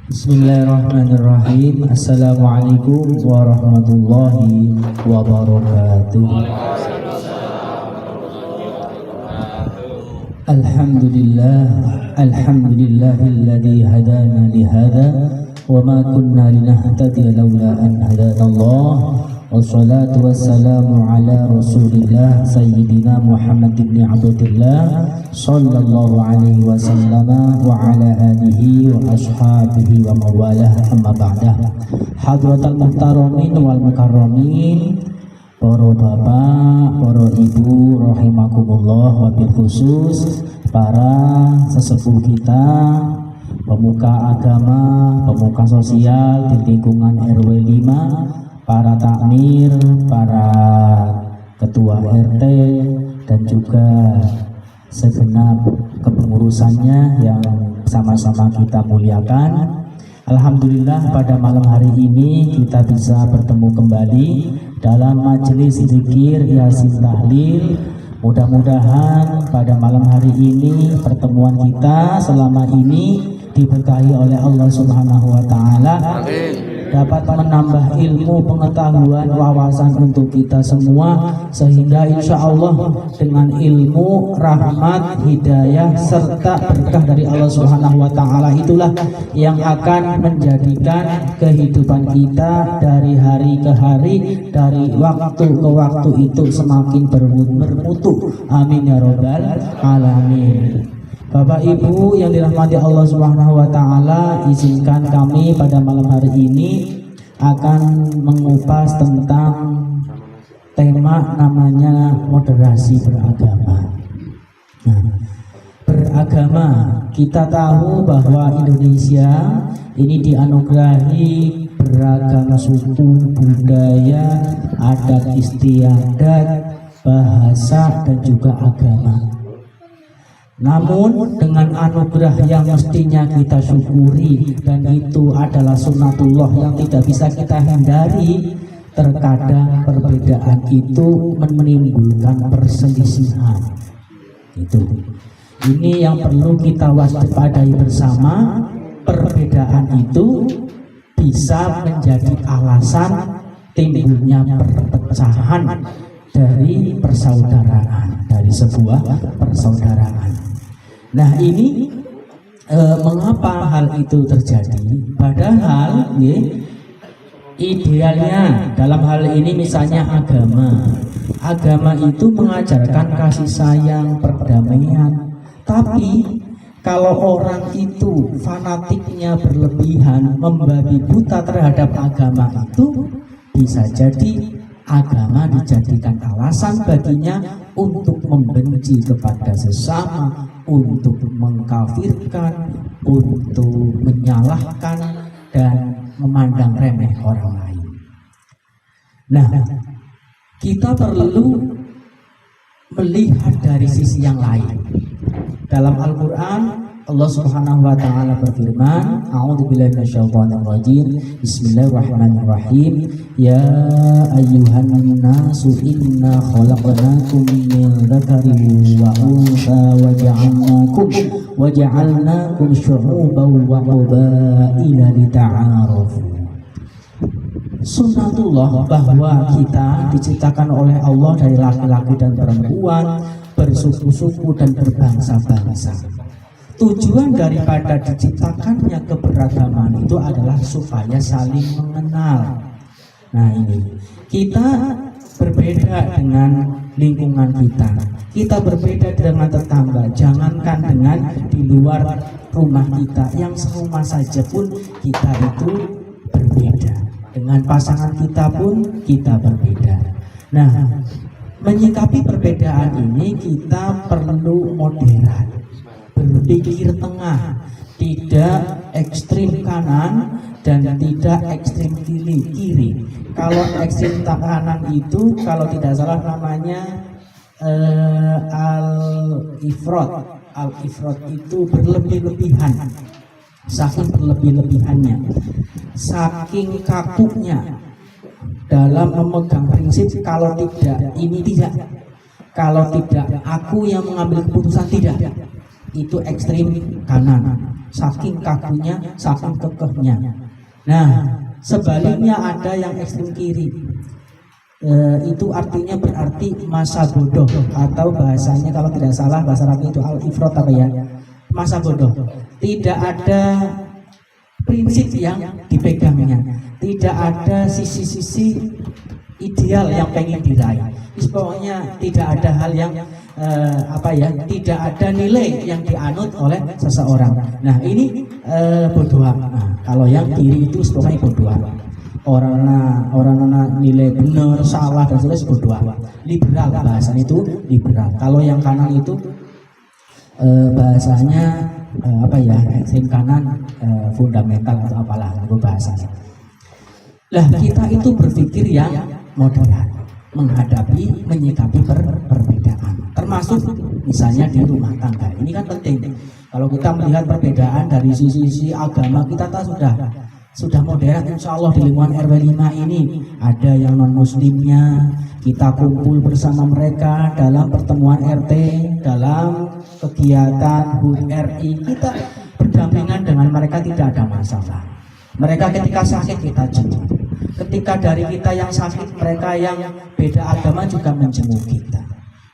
Bismillahirrahmanirrahim. Assalamualaikum warahmatullahi wabarakatuh. Alhamdulillahilladzi hadana lihada wa ma kunna linahtadiya laula an hadanallah. Wassalatu wassalamu ala rasulillah sayyidina Muhammad ibn Abdullah sallallahu alaihi wasallam wa ala alihi wa ashabihi wa mawalah, amma ba'dah. Hadratal muhtaramin wal mukarramin, para bapak, para ibu rahimakumullah, wabil khusus para sesepuh kita, pemuka agama, pemuka sosial di lingkungan RW 5, para takmir, para ketua RT, dan juga segenap kepengurusannya yang sama-sama kita muliakan. Alhamdulillah pada malam hari ini kita bisa bertemu kembali dalam majelis zikir yasin tahlil. Mudah-mudahan pada malam hari ini pertemuan kita selama ini diberkahi oleh Allah Subhanahu wa taala, dapat menambah ilmu, pengetahuan, wawasan untuk kita semua, sehingga insya Allah dengan ilmu, rahmat, hidayah, serta berkah dari Allah Subhanahu wa taala itulah yang akan menjadikan kehidupan kita dari hari ke hari, dari waktu ke waktu itu semakin bermutu. Amin ya robbal alamin. Bapak Ibu yang dirahmati Allah Subhanahu wa taala, izinkan kami pada malam hari ini akan mengupas tentang tema namanya moderasi beragama. Nah, beragama, kita tahu bahwa Indonesia ini dianugerahi beragam suku, budaya, adat istiadat, bahasa, dan juga agama. Namun dengan anugerah yang mestinya kita syukuri, dan itu adalah sunnatullah yang tidak bisa kita hindari, terkadang perbedaan itu menimbulkan perselisihan. Ini yang perlu kita waspadai bersama. Perbedaan itu bisa menjadi alasan timbulnya perpecahan dari persaudaraan, dari sebuah persaudaraan. Nah ini mengapa hal itu terjadi? Padahal idealnya dalam hal ini misalnya agama itu mengajarkan kasih sayang, perdamaian. Tapi kalau orang itu fanatiknya berlebihan, membabi buta terhadap agama itu, bisa jadi agama dijadikan alasan baginya untuk membenci kepada sesama, untuk mengkafirkan, untuk menyalahkan, dan memandang remeh orang lain. Nah, kita perlu melihat dari sisi yang lain. Dalam Al-Quran, Allah Subhanahu wa taala berfirman, A'udzubillahi minasyaitonir rajim. Bismillahirrahmanirrahim. Ya ayyuhan nasu inna khalaqnakum min dzakarin wa untha wa ja'alnakum syu'uban wa qabaila lita'arafu. Sunnatullah bahwa kita diciptakan oleh Allah dari laki-laki dan perempuan, bersuku-suku dan berbangsa-bangsa. Tujuan daripada diciptakannya keberagaman itu adalah supaya saling mengenal. Nah ini, kita berbeda dengan lingkungan kita berbeda dengan tetangga, jangankan dengan di luar rumah kita, yang serumah saja pun kita itu berbeda. Dengan pasangan kita pun kita berbeda. Nah, menyikapi perbedaan ini kita perlu moderat, berpikir tengah, tidak ekstrim kanan dan tidak ekstrim kiri. Kalau ekstrim kanan itu kalau tidak salah namanya al-ifrat itu berlebih-lebihan. Saking berlebih-lebihannya, saking kakunya dalam memegang prinsip kalau tidak ini tidak, kalau tidak aku yang mengambil keputusan tidak, itu ekstrim kanan. saking kakunya, saking kekehnya. Nah, sebaliknya ada yang ekstrem kiri. Itu artinya berarti masa bodoh, atau bahasanya kalau tidak salah bahasa Arabnya itu al-ifrat apa ya, masa bodoh. Tidak ada prinsip yang dipegangnya, tidak ada sisi-sisi ideal yang pengen diraih. Pokoknya tidak ada hal yang tidak ada nilai yang dianut oleh seseorang. Nah ini bodoh. Nah, kalau yang kiri itu pokoknya bodoh. Orang nilai benar, salah dan sebagainya bodoh. Liberal bahasanya itu liberal. Kalau yang kanan itu bahasanya ekstrem kanan, fundamental atau apalah itu bahasanya. Lah kita itu berpikir yang moderat, menghadapi, menyikapi perbedaan, termasuk misalnya di rumah tangga. Ini kan penting. Kalau kita melihat perbedaan dari sisi agama, kita sudah modern, insya Allah di lingkungan RW 5 ini ada yang non muslimnya, kita kumpul bersama mereka dalam pertemuan RT, dalam kegiatan HUT RI, kita berdampingan dengan mereka, tidak ada masalah. Mereka ketika sakit kita jenguk, ketika dari kita yang sakit, mereka yang beda agama juga menjenguk kita.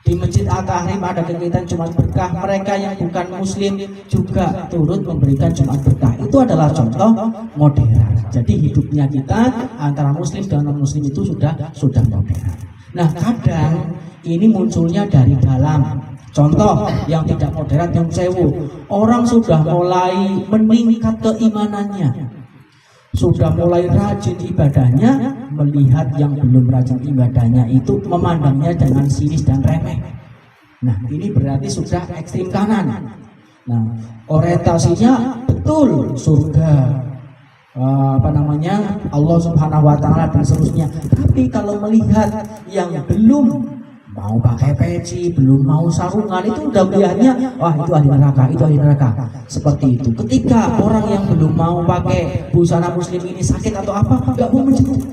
Di Masjid At-Tahrim ada kegiatan Jumat Berkah, mereka yang bukan muslim juga turut memberikan Jumat Berkah. Itu adalah contoh modern. Jadi hidupnya kita antara muslim dan non muslim itu sudah modern. Nah kadang ini munculnya dari dalam. Contoh yang tidak modern, yang sewu, orang sudah mulai meningkat keimanannya, sudah mulai rajin ibadahnya, melihat yang belum rajin ibadahnya itu memandangnya dengan sinis dan remeh. Nah ini berarti sudah ekstrem kanan. Nah orientasinya betul surga, Allah Subhanahu Wa Taala dan seterusnya. Tapi kalau melihat yang belum mau pakai peci, belum mau sarungan, itu udah melihatnya, wah itu ahli neraka, itu ahli neraka. Seperti itu. Ketika orang yang belum mau pakai busana muslim ini sakit atau apa, nggak mau menjenguk.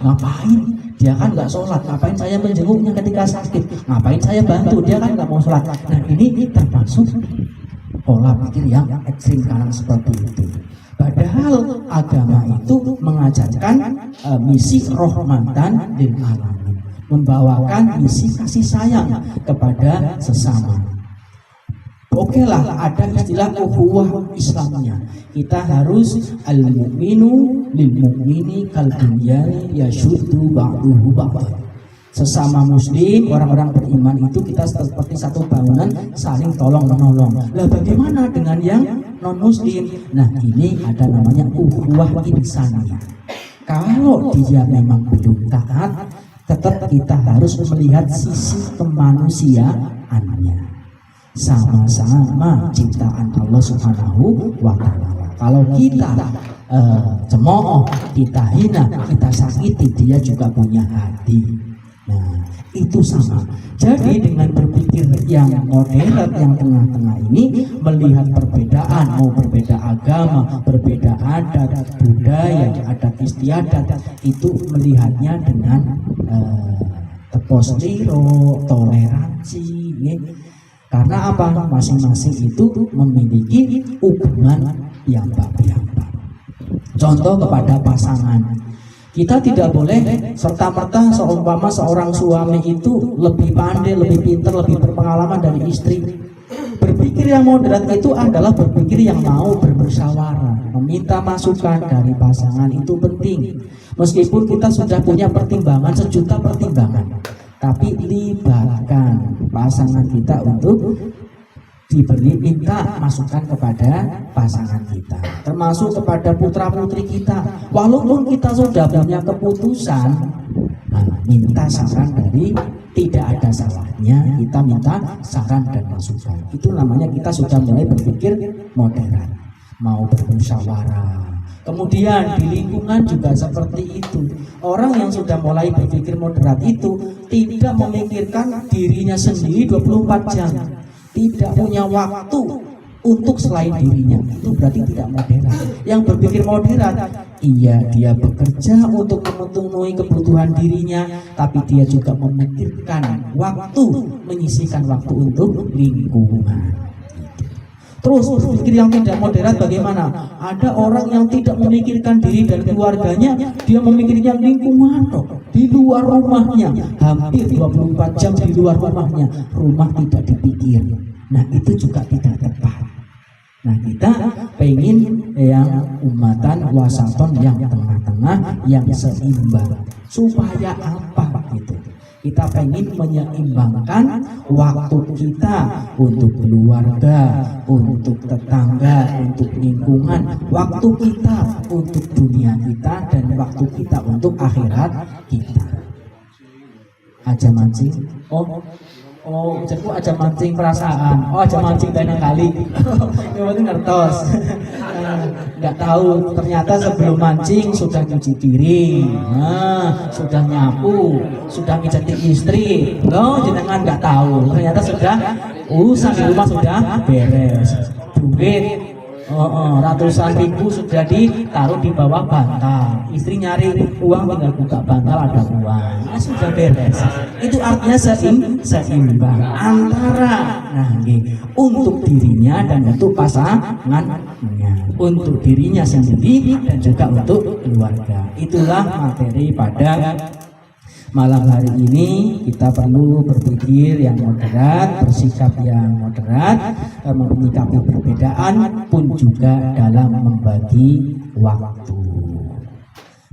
Ngapain? Dia kan nggak sholat. Ngapain saya menjenguknya ketika sakit? Ngapain saya bantu? Dia kan nggak mau sholat. Nah ini termasuk pola pikir yang ekstrim kanan seperti itu. Padahal agama itu mengajarkan misi rahmatan lil alamin, membawakan misi kasih sayang kepada sesama. Oke lah, ada istilah ukhuwah Islamnya. Kita harus al-mu'minu lil mu'mini kal bunyani yashuddu ba'duhu ba'dan. Sesama muslim, orang-orang beriman itu kita seperti satu bangunan saling tolong menolong. Lah bagaimana dengan yang non muslim? Nah ini ada namanya ukhuwah insaniyah. Kalau dia memang belum taat, tetap kita harus melihat sisi kemanusiaannya, sama-sama ciptaan Allah Subhanahu wa Ta'ala. Kalau kita cemooh, kita hina, kita sakiti, dia juga punya hati. Nah itu sama. Jadi dengan berpikir yang modern, yang tengah-tengah ini, melihat perbedaan, mau berbeda agama, berbeda adat, budaya, adat istiadat, itu melihatnya dengan tepos liro, toleransi, ya. Karena apa? Masing-masing itu memiliki hubungan piyambak-piyambak. Contoh kepada pasangan, kita tidak boleh serta-merta seumpama seorang suami itu lebih pandai, lebih pintar, lebih berpengalaman dari istri. Berpikir yang moderat itu adalah berpikir yang mau bermusyawarah, meminta masukan dari pasangan, itu penting. Meskipun kita sudah punya pertimbangan, sejuta pertimbangan, tapi libatkan pasangan kita untuk minta masukan kepada pasangan kita, termasuk kepada putra putri kita. Walaupun kita sudah punya keputusan, minta saran dari, tidak ada salahnya kita minta saran dan masukan. Itu namanya kita sudah mulai berpikir modern, mau bermusyawarah. Kemudian di lingkungan juga seperti itu. Orang yang sudah mulai berpikir moderat itu tidak memikirkan dirinya sendiri 24 jam, tidak punya waktu untuk selain dirinya. Itu berarti tidak modern. Yang berpikir moderat, iya dia bekerja untuk memenuhi kebutuhan dirinya, tapi dia juga memikirkan waktu, menyisihkan waktu untuk lingkungan. Terus berpikir yang tidak moderat bagaimana? Ada orang yang tidak memikirkan diri dan keluarganya, dia memikirkan lingkungan di luar rumahnya, hampir 24 jam di luar rumahnya, rumah tidak dipikir. Nah itu juga tidak tepat. Nah kita pengen yang umatan wasaton, yang tengah-tengah, yang seimbang. Supaya apa gitu? Kita pengen menyeimbangkan waktu kita untuk keluarga, untuk tetangga, untuk lingkungan, waktu kita untuk dunia kita, dan waktu kita untuk akhirat kita. Aja mancing, jadi aja mancing perasaan, aja mancing tenang kali, yang penting ngertos. Nggak tahu ternyata sebelum mancing sudah cuci piring, sudah nyapu, sudah ngijati istri, jenengan nggak tahu ternyata sudah urusan di rumah sudah beres, duit ratusan ribu sudah ditaruh di bawah bantal, istri nyari uang tinggal buka bantal ada uang, sudah beres. Itu artinya seimbang antara untuk dirinya dan untuk pasangannya, untuk dirinya sendiri dan juga untuk keluarga. Itulah materi pada malam hari ini. Kita perlu berpikir yang moderat, bersikap yang moderat, menyikapi perbedaan pun juga dalam membagi waktu.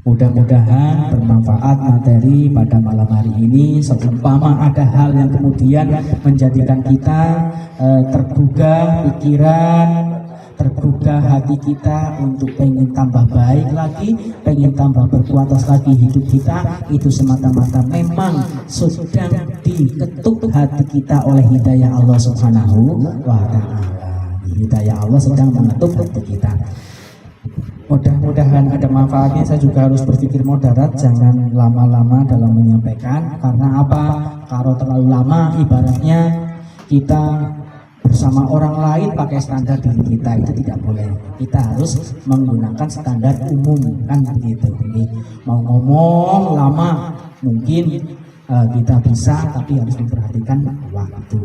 Mudah-mudahan bermanfaat materi pada malam hari ini. Seumpama ada hal yang kemudian menjadikan kita tergugah pikiran, tergugah hati kita untuk pengen tambah baik lagi, pengen tambah berkuatas lagi hidup kita, itu semata-mata memang sedang diketuk hati kita oleh hidayah Allah Subhanahu wa ta'ala. Hidayah Allah sedang mengetuk hati kita. Mudah-mudahan ada manfaatnya. Saya juga harus berpikir moderat, jangan lama-lama dalam menyampaikan. Karena apa? Kalau terlalu lama ibaratnya kita bersama orang lain pakai standar diri kita, itu tidak boleh. Kita harus menggunakan standar umum, kan begitu. Mau ngomong lama mungkin kita bisa, tapi harus memperhatikan waktu.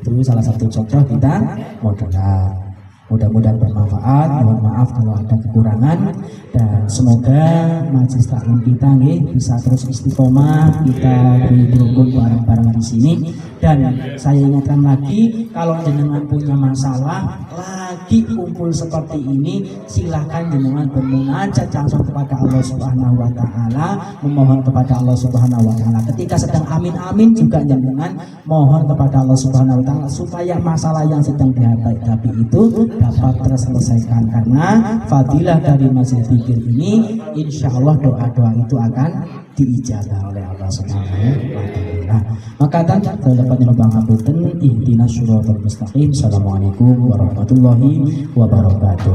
Itu salah satu contoh kita moderat. Mudah-mudahan bermanfaat. Mohon maaf kalau ada kekurangan, dan semoga majelis taklim kita bisa terus istiqomah, kita berkumpul bareng-bareng di sini. Dan saya ingatkan lagi, kalau jenengan punya masalah lagi kumpul seperti ini, silahkan jenengan bermunajat langsung kepada Allah Subhanahu wa ta'ala, memohon kepada Allah Subhanahu wa ta'ala. Ketika sedang amin-amin juga jenengan mohon kepada Allah Subhanahu wa ta'ala supaya masalah yang sedang dihadapi itu dapat terselesaikan. Karena fadilah dari majelis zikir ini, insya Allah doa-doa itu akan diijabah oleh Allah Subhanahu wa ta'ala. Maka dan dapat nyobang ngapunten, ihdinas syiratal mustaqim. Assalamualaikum warahmatullahi wabarakatuh.